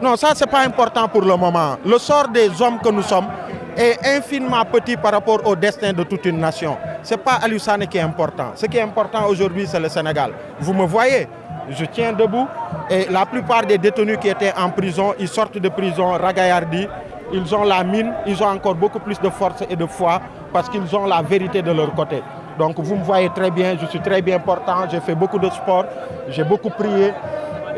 Non, ça, ce n'est pas important pour le moment. Le sort des hommes que nous sommes est infiniment petit par rapport au destin de toute une nation. Ce n'est pas Aliou Sané qui est important. Ce qui est important aujourd'hui, c'est le Sénégal. Vous me voyez, je tiens debout et la plupart des détenus qui étaient en prison, ils sortent de prison ragaillardis, ils ont la mine, ils ont encore beaucoup plus de force et de foi parce qu'ils ont la vérité de leur côté. Donc vous me voyez très bien, je suis très bien portant, j'ai fait beaucoup de sport, j'ai beaucoup prié.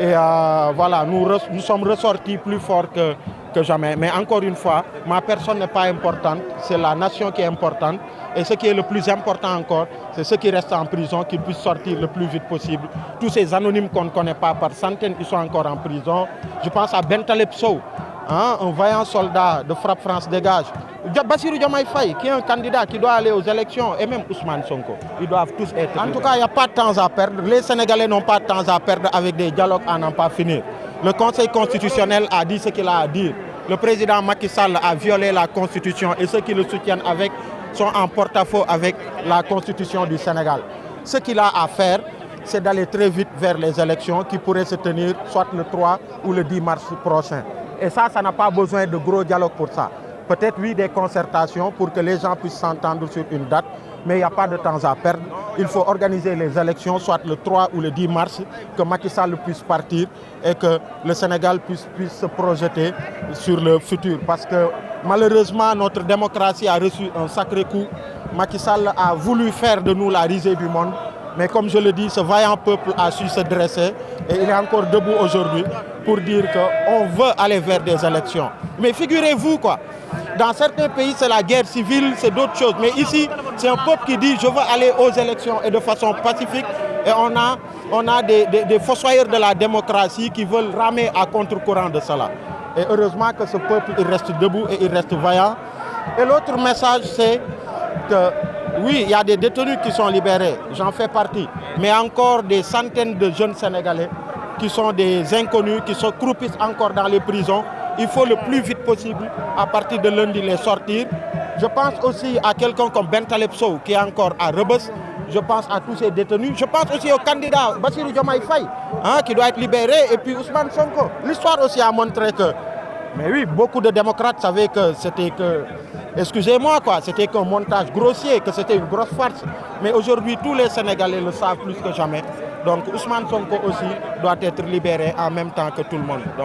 Et voilà, nous sommes ressortis plus forts que jamais. Mais encore une fois, ma personne n'est pas importante, c'est la nation qui est importante. Et ce qui est le plus important encore, c'est ceux qui restent en prison, qu'ils puissent sortir le plus vite possible. Tous ces anonymes qu'on ne connaît pas par centaines, ils sont encore en prison. Je pense à Bentaleb Sow, un vaillant soldat de Frappe France Dégage. Bassirou Diomaye Faye, qui est un candidat qui doit aller aux élections, et même Ousmane Sonko. Ils doivent tous être... En tout cas, il n'y a pas de temps à perdre. Les Sénégalais n'ont pas de temps à perdre avec des dialogues à n'en pas finir. Le Conseil constitutionnel a dit ce qu'il a à dire. Le président Macky Sall a violé la Constitution et ceux qui le soutiennent sont en porte-à-faux avec la Constitution du Sénégal. Ce qu'il a à faire, c'est d'aller très vite vers les élections qui pourraient se tenir soit le 3 ou le 10 mars prochain. Et ça n'a pas besoin de gros dialogue pour ça. Peut-être oui des concertations pour que les gens puissent s'entendre sur une date, mais il n'y a pas de temps à perdre. Il faut organiser les élections, soit le 3 ou le 10 mars, que Macky Sall puisse partir et que le Sénégal puisse se projeter sur le futur. Parce que malheureusement, notre démocratie a reçu un sacré coup. Macky Sall a voulu faire de nous la risée du monde. Mais comme je le dis, ce vaillant peuple a su se dresser et il est encore debout aujourd'hui pour dire qu'on veut aller vers des élections. Mais figurez-vous quoi, dans certains pays c'est la guerre civile, c'est d'autres choses. Mais ici, c'est un peuple qui dit je veux aller aux élections et de façon pacifique. Et on a des fossoyeurs de la démocratie qui veulent ramer à contre-courant de cela. Et heureusement que ce peuple il reste debout et il reste vaillant. Et l'autre message c'est que oui, il y a des détenus qui sont libérés, j'en fais partie, mais encore des centaines de jeunes Sénégalais qui sont des inconnus, qui se croupissent encore dans les prisons. Il faut le plus vite possible, à partir de lundi, les sortir. Je pense aussi à quelqu'un comme Bentaleb Sow qui est encore à Rebeuss. Je pense à tous ces détenus. Je pense aussi au candidat Bassirou Diomaye Faye qui doit être libéré et puis Ousmane Sonko. L'histoire aussi a montré que, mais oui, beaucoup de démocrates savaient que c'était que... Excusez-moi, c'était qu'un montage grossier, que c'était une grosse farce. Mais aujourd'hui, tous les Sénégalais le savent plus que jamais. Donc Ousmane Sonko aussi doit être libéré en même temps que tout le monde.